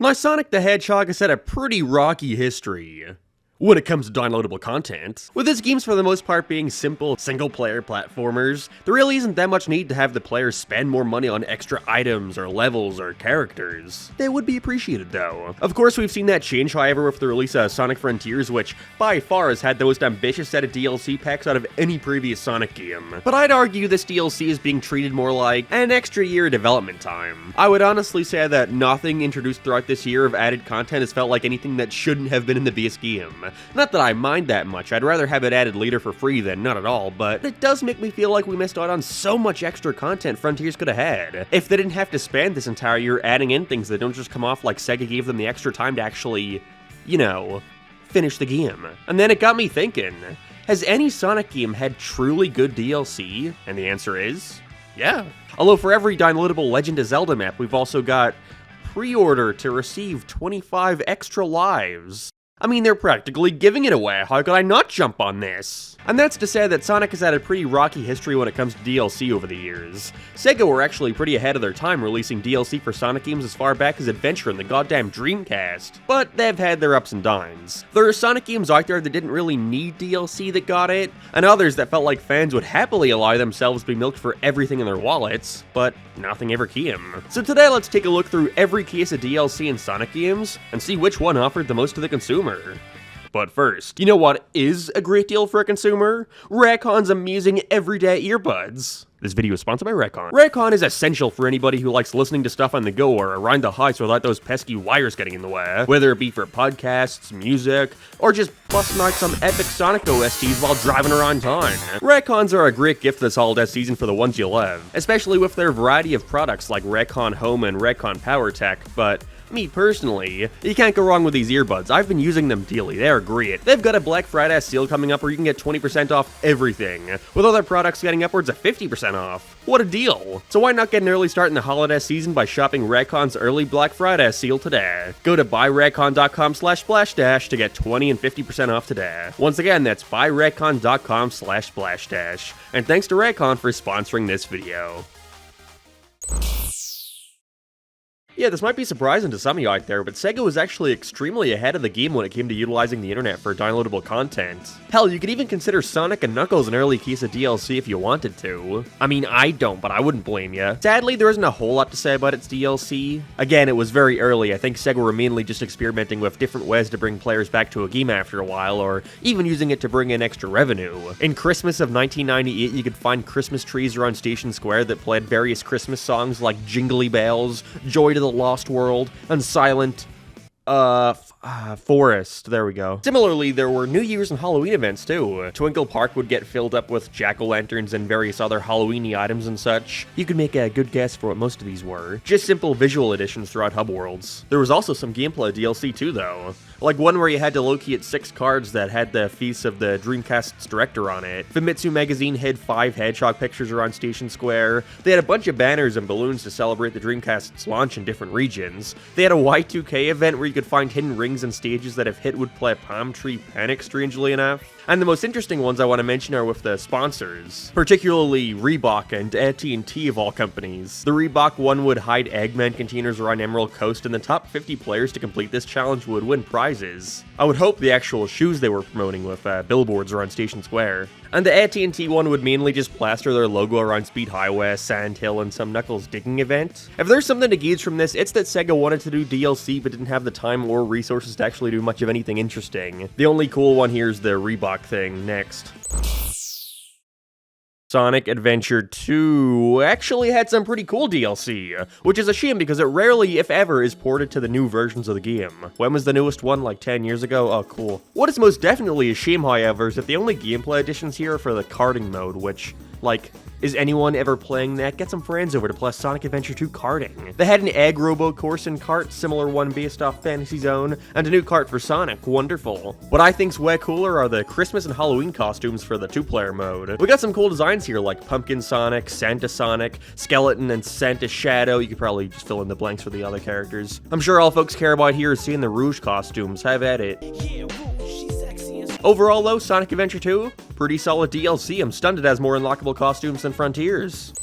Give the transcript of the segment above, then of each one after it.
Now, Sonic the Hedgehog has had a pretty rocky history when it comes to downloadable content. With its games for the most part being simple, single-player platformers, there really isn't that much need to have the players spend more money on extra items or levels or characters. They would be appreciated though. Of course, we've seen that change, however, with the release of Sonic Frontiers, which by far has had the most ambitious set of DLC packs out of any previous Sonic game. But I'd argue this DLC is being treated more like an extra year of development time. I would honestly say that nothing introduced throughout this year of added content has felt like anything that shouldn't have been in the base game. Not that I mind that much, I'd rather have it added later for free than not at all, but it does make me feel like we missed out on so much extra content Frontiers could have had. If they didn't have to spend this entire year adding in things that don't just come off like Sega gave them the extra time to actually, you know, finish the game. And then it got me thinking, has any Sonic game had truly good DLC? And the answer is, yeah. Although for every downloadable Legend of Zelda map, we've also got pre-order to receive 25 extra lives. I mean, they're practically giving it away, how could I not jump on this? And that's to say that Sonic has had a pretty rocky history when it comes to DLC over the years. Sega were actually pretty ahead of their time releasing DLC for Sonic games as far back as Adventure in the goddamn Dreamcast. But they've had their ups and downs. There are Sonic games out there that didn't really need DLC that got it, and others that felt like fans would happily allow themselves to be milked for everything in their wallets, but nothing ever came. So today let's take a look through every case of DLC in Sonic games, and see which one offered the most to the consumer. But first, you know what is a great deal for a consumer? Raycon's amazing everyday earbuds. This video is sponsored by Raycon. Raycon is essential for anybody who likes listening to stuff on the go or around the house without those pesky wires getting in the way. Whether it be for podcasts, music, or just busting out some epic Sonic OSTs while driving around town. Raycons are a great gift this holiday season for the ones you love, especially with their variety of products like Raycon Home and Raycon Power Tech, but me personally, you can't go wrong with these earbuds. I've been using them daily, they are great. They've got a Black Friday sale coming up where you can get 20% off everything, with other products getting upwards of 50% off. What a deal! So why not get an early start in the holiday season by shopping Raycon's early Black Friday sale today? Go to buyraycon.com/splashdash to get 20 and 50% off today. Once again, that's buyraycon.com/splashdash. And thanks to Raycon for sponsoring this video. Yeah, this might be surprising to some of you out there, but Sega was actually extremely ahead of the game when it came to utilizing the internet for downloadable content. Hell, you could even consider Sonic and Knuckles an early case of DLC if you wanted to. I mean, I don't, but I wouldn't blame you. Sadly, there isn't a whole lot to say about its DLC. Again, it was very early. I think Sega were mainly just experimenting with different ways to bring players back to a game after a while, or even using it to bring in extra revenue. In Christmas of 1998, you could find Christmas trees around Station Square that played various Christmas songs like Jingly Bells, Joy to the Lost World, and Silent Forest. There we go. Similarly, there were New Year's and Halloween events too. Twinkle Park would get filled up with jack-o'-lanterns and various other Halloween-y items and such. You could make a good guess for what most of these were. Just simple visual additions throughout hub worlds. There was also some gameplay DLC too though. Like one where you had to locate 6 cards that had the face of the Dreamcast's director on it. Famitsu Magazine had 5 Hedgehog pictures around Station Square. They had a bunch of banners and balloons to celebrate the Dreamcast's launch in different regions. They had a Y2K event where you could find hidden rings and stages that if hit would play Palm Tree Panic, strangely enough. And the most interesting ones I want to mention are with the sponsors, particularly Reebok and AT&T of all companies. The Reebok one would hide Eggman containers around Emerald Coast, and the top 50 players to complete this challenge would win prizes. I would hope the actual shoes they were promoting with billboards around Station Square. And the AT&T one would mainly just plaster their logo around Speed Highway, Sand Hill, and some Knuckles digging event. If there's something to gauge from this, it's that Sega wanted to do DLC but didn't have the time or resources to actually do much of anything interesting. The only cool one here is the Reebok thing. Next. Sonic Adventure 2 actually had some pretty cool DLC, which is a shame because it rarely, if ever, is ported to the new versions of the game. When was the newest one? Like 10 years ago? Oh, cool. What is most definitely a shame, however, is that the only gameplay additions here are for the karting mode, which, like, is anyone ever playing that? Get some friends over to play Sonic Adventure 2 karting. They had an Egg Robo course and kart, similar one based off Fantasy Zone, and a new kart for Sonic. Wonderful. What I think's way cooler are the Christmas and Halloween costumes for the 2-player mode. We got some cool designs here like Pumpkin Sonic, Santa Sonic, Skeleton, and Santa Shadow. You could probably just fill in the blanks for the other characters. I'm sure all folks care about here is seeing the Rouge costumes. Have at it. Overall though, Sonic Adventure 2, pretty solid DLC. I'm stunned it has more unlockable costumes than Frontiers.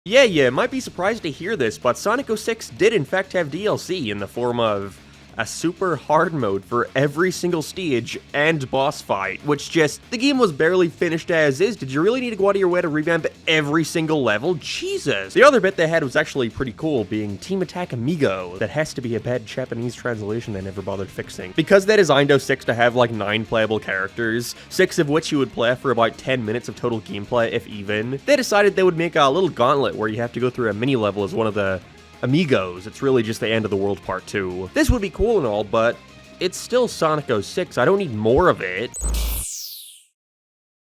Yeah, you might be surprised to hear this, but Sonic 06 did in fact have DLC in the form of a super hard mode for every single stage and boss fight, which the game was barely finished as is. Did you really need to go out of your way to revamp every single level? Jesus! The other bit they had was actually pretty cool, being Team Attack Amigo. That has to be a bad Japanese translation they never bothered fixing. Because they designed 06 to have like 9 playable characters, 6 of which you would play for about 10 minutes of total gameplay, if even, they decided they would make a little gauntlet where you have to go through a mini level as one of the Amigos. It's really just the end of the world part 2. This would be cool and all, but it's still Sonic 06. I don't need more of it.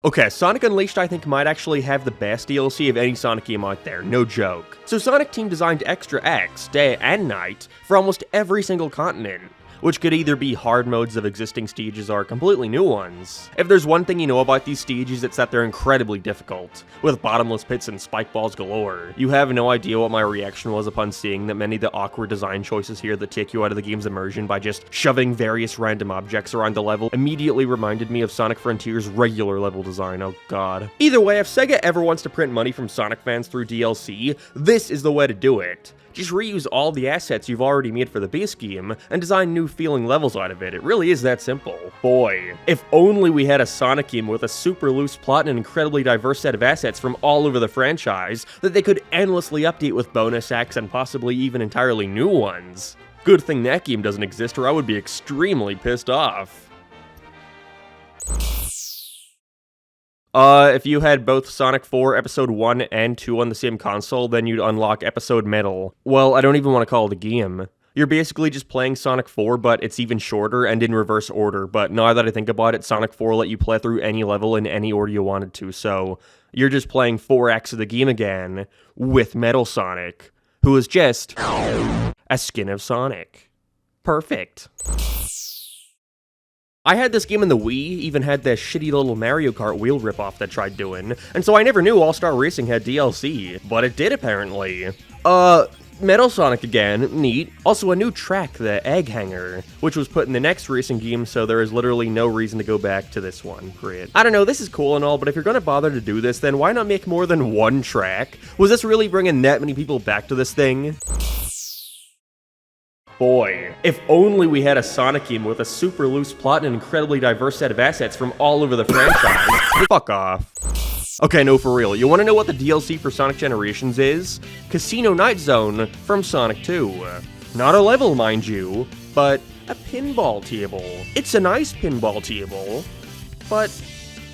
Okay, Sonic Unleashed I think might actually have the best DLC of any Sonic game out there, no joke. So Sonic Team designed Extra X, day and night, for almost every single continent, which could either be hard modes of existing stages or completely new ones. If there's one thing you know about these stages, it's that they're incredibly difficult, with bottomless pits and spike balls galore. You have no idea what my reaction was upon seeing that many of the awkward design choices here that take you out of the game's immersion by just shoving various random objects around the level immediately reminded me of Sonic Frontier's regular level design, oh god. Either way, if Sega ever wants to print money from Sonic fans through DLC, this is the way to do it. Just reuse all the assets you've already made for the base game, and design new feeling levels out of it. It really is that simple. Boy, if only we had a Sonic game with a super loose plot and an incredibly diverse set of assets from all over the franchise that they could endlessly update with bonus acts and possibly even entirely new ones. Good thing that game doesn't exist, or I would be extremely pissed off. If you had both Sonic 4 Episode 1 and 2 on the same console, then you'd unlock Episode Metal. Well, I don't even want to call it a game. You're basically just playing Sonic 4, but it's even shorter and in reverse order, but now that I think about it, Sonic 4 let you play through any level in any order you wanted to, so you're just playing 4X of the game again, with Metal Sonic, who is just a skin of Sonic. Perfect. I had this game in the Wii, even had the shitty little Mario Kart wheel ripoff that tried doing, and so I never knew All-Star Racing had DLC, but it did apparently. Metal Sonic again, neat. Also a new track, the Egg Hanger, which was put in the next racing game, so there is literally no reason to go back to this one, great. I don't know, this is cool and all, but if you're gonna bother to do this, then why not make more than one track? Was this really bringing that many people back to this thing? Boy, if only we had a Sonic game with a super loose plot and an incredibly diverse set of assets from all over the franchise. Fuck off. Okay, no, for real. You want to know what the DLC for Sonic Generations is? Casino Night Zone from Sonic 2. Not a level, mind you, but a pinball table. It's a nice pinball table, but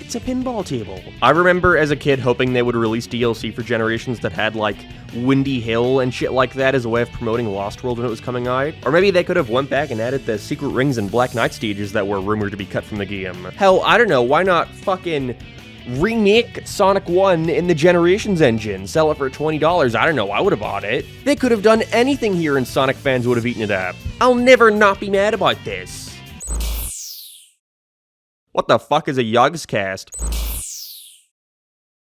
it's a pinball table. I remember as a kid hoping they would release DLC for Generations that had, like, Windy Hill and shit like that as a way of promoting Lost World when it was coming out. Or maybe they could have went back and added the Secret Rings and Black Knight stages that were rumored to be cut from the game. Hell, I don't know, why not fucking remake Sonic 1 in the Generations engine, sell it for $20, I don't know, I would have bought it. They could have done anything here and Sonic fans would have eaten it up. I'll never not be mad about this. What the fuck is a Yogscast?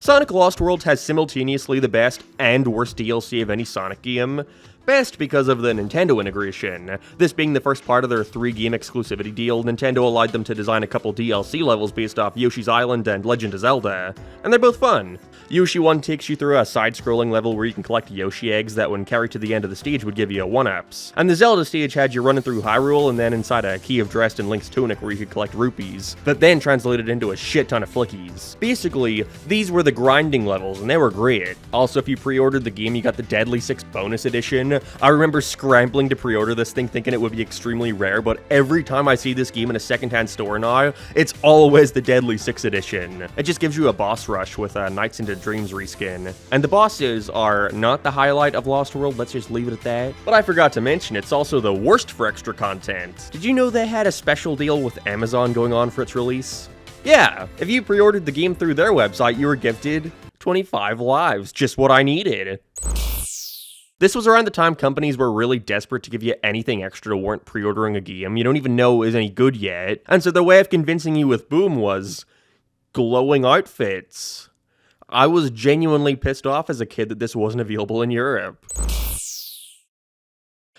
Sonic Lost World has simultaneously the best and worst DLC of any Sonic game. Best because of the Nintendo integration. This being the first part of their 3-game exclusivity deal, Nintendo allowed them to design a couple DLC levels based off Yoshi's Island and Legend of Zelda, and they're both fun. Yoshi 1 takes you through a side-scrolling level where you can collect Yoshi eggs that when carried to the end of the stage would give you a 1-ups. And the Zelda stage had you running through Hyrule and then inside a Key of Dressed in Link's tunic where you could collect rupees, that then translated into a shit ton of flickies. Basically, these were the grinding levels and they were great. Also, if you pre-ordered the game, you got the Deadly 6 bonus edition. I remember scrambling to pre-order this thing thinking it would be extremely rare, but every time I see this game in a secondhand store now, it's always the Deadly 6 edition. It just gives you a boss rush with a Nights into Dreams reskin. And the bosses are not the highlight of Lost World, let's just leave it at that. But I forgot to mention, it's also the worst for extra content. Did you know they had a special deal with Amazon going on for its release? Yeah, if you pre-ordered the game through their website, you were gifted 25 lives, just what I needed. This was around the time companies were really desperate to give you anything extra to warrant pre-ordering a game you don't even know is any good yet, and so their way of convincing you with Boom was glowing outfits. I was genuinely pissed off as a kid that this wasn't available in Europe.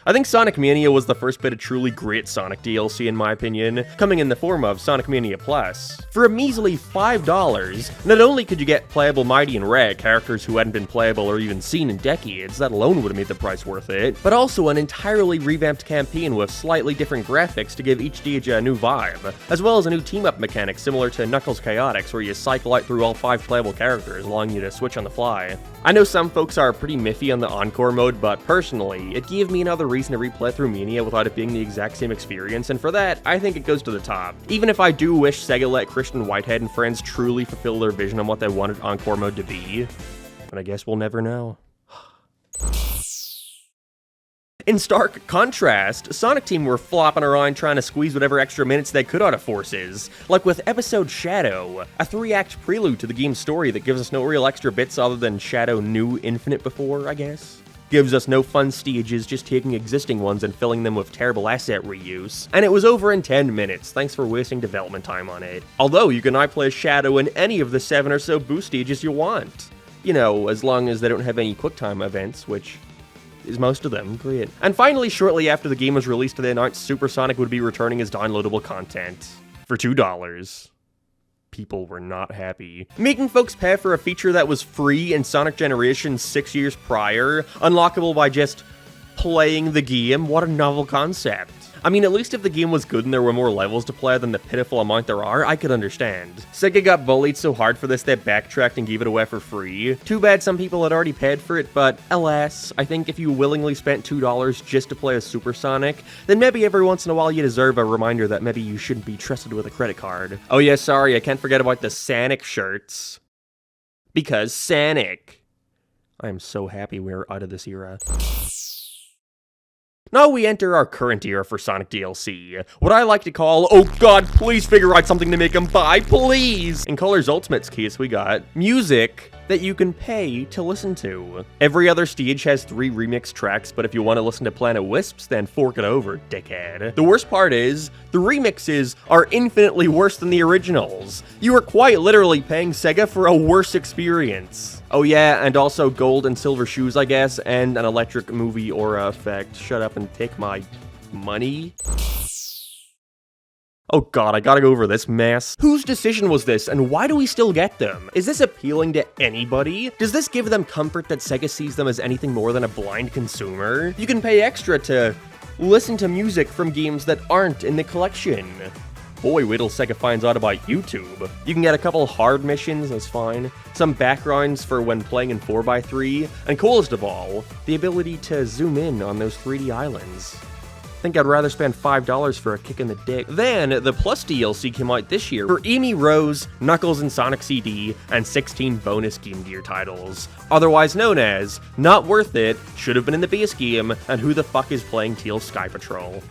I think Sonic Mania was the first bit of truly great Sonic DLC in my opinion, coming in the form of Sonic Mania Plus. For a measly $5, not only could you get playable Mighty and Ray, characters who hadn't been playable or even seen in decades, that alone would have made the price worth it, but also an entirely revamped campaign with slightly different graphics to give each stage a new vibe, as well as a new team-up mechanic similar to Knuckles Chaotix where you cycle out through all 5 playable characters, allowing you to switch on the fly. I know some folks are pretty miffy on the Encore mode, but personally, it gave me another reason to replay through Mania without it being the exact same experience, and for that, I think it goes to the top. Even if I do wish Sega let Christian Whitehead and friends truly fulfill their vision on what they wanted Encore mode to be, but I guess we'll never know. In stark contrast, Sonic Team were flopping around trying to squeeze whatever extra minutes they could out of Forces, like with Episode Shadow, a 3-act prelude to the game's story that gives us no real extra bits other than Shadow knew Infinite before, I guess. Gives us no fun stages, just taking existing ones and filling them with terrible asset reuse. And it was over in 10 minutes, thanks for wasting development time on it. Although, you can now play Shadow in any of the 7 or so boost stages you want. You know, as long as they don't have any QuickTime events, which is most of them, great. And finally, shortly after the game was released, they announced Super Sonic would be returning as downloadable content. For $2. People were not happy. Making folks pay for a feature that was free in Sonic Generations 6 years prior, unlockable by just playing the game, what a novel concept. I mean, at least if the game was good and there were more levels to play than the pitiful amount there are, I could understand. Sega got bullied so hard for this they backtracked and gave it away for free. Too bad some people had already paid for it, but alas, I think if you willingly spent $2 just to play a Super Sonic, then maybe every once in a while you deserve a reminder that maybe you shouldn't be trusted with a credit card. Oh yeah, sorry, I can't forget about the Sonic shirts. Because Sonic. I am so happy we're out of this era. Now we enter our current era for Sonic DLC, what I like to call, oh god, please figure out something to make them buy, please! In Colors Ultimate's case, we got music that you can pay to listen to. Every other stage has 3 remix tracks, but if you want to listen to Planet Wisps, then fork it over, dickhead. The worst part is, the remixes are infinitely worse than the originals. You are quite literally paying Sega for a worse experience. Oh yeah, and also gold and silver shoes, I guess, and an electric movie aura effect. Shut up and take my money. Oh god, I gotta go over this mess. Whose decision was this, and why do we still get them? Is this appealing to anybody? Does this give them comfort that Sega sees them as anything more than a blind consumer? You can pay extra to listen to music from games that aren't in the collection. Boy, wait till Sega finds out about YouTube. You can get a couple hard missions, that's fine. Some backgrounds for when playing in 4x3, and coolest of all, the ability to zoom in on those 3D islands. I think I'd rather spend $5 for a kick in the dick. Then, the Plus DLC came out this year for Amy Rose, Knuckles and Sonic CD, and 16 bonus Game Gear titles. Otherwise known as Not Worth It, Should Have Been in the Base Game, and Who the Fuck is Playing Teal Sky Patrol.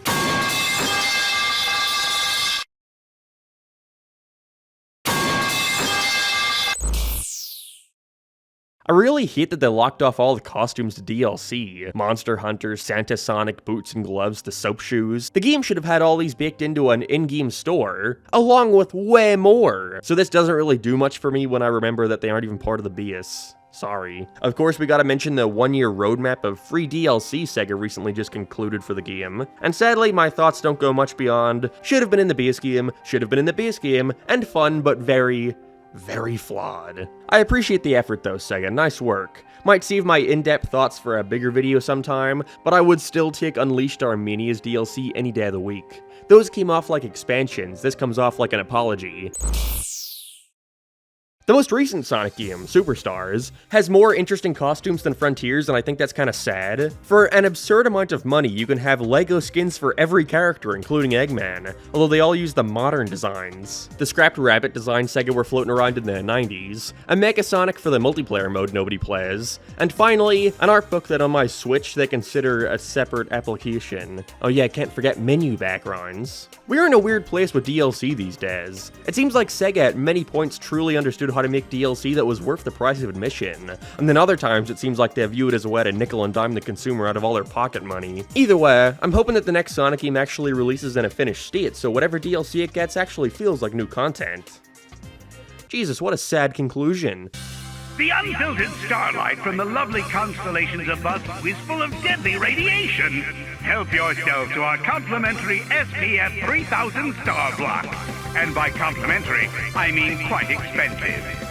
I really hate that they locked off all the costumes to DLC. Monster Hunter, Santa Sonic, boots and gloves, the soap shoes. The game should have had all these baked into an in-game store, along with way more. So this doesn't really do much for me when I remember that they aren't even part of the BS. Sorry. Of course, we gotta mention the 1-year roadmap of free DLC Sega recently just concluded for the game. And sadly, my thoughts don't go much beyond, should have been in the base game, should have been in the base game, and fun, but very flawed. I appreciate the effort though, Sega, nice work. Might save my in-depth thoughts for a bigger video sometime, but I would still take Unleashed Armenia's DLC any day of the week. Those came off like expansions, this comes off like an apology. The most recent Sonic game, Superstars, has more interesting costumes than Frontiers, and I think that's kinda sad. For an absurd amount of money, you can have LEGO skins for every character, including Eggman, although they all use the modern designs. The scrapped rabbit design Sega were floating around in the 90s, a Mecha Sonic for the multiplayer mode nobody plays, and finally, an art book that on my Switch they consider a separate application. Oh yeah, can't forget menu backgrounds. We're in a weird place with DLC these days. It seems like Sega at many points truly understood how to make DLC that was worth the price of admission, and then other times it seems like they view it as a way to nickel and dime the consumer out of all their pocket money. Either way, I'm hoping that the next Sonic game actually releases in a finished state, so whatever DLC it gets actually feels like new content. Jesus, what a sad conclusion. The unfiltered starlight from the lovely constellations above you is full of deadly radiation. Help yourself to our complimentary SPF 3000 star block. And by complimentary, I mean quite expensive.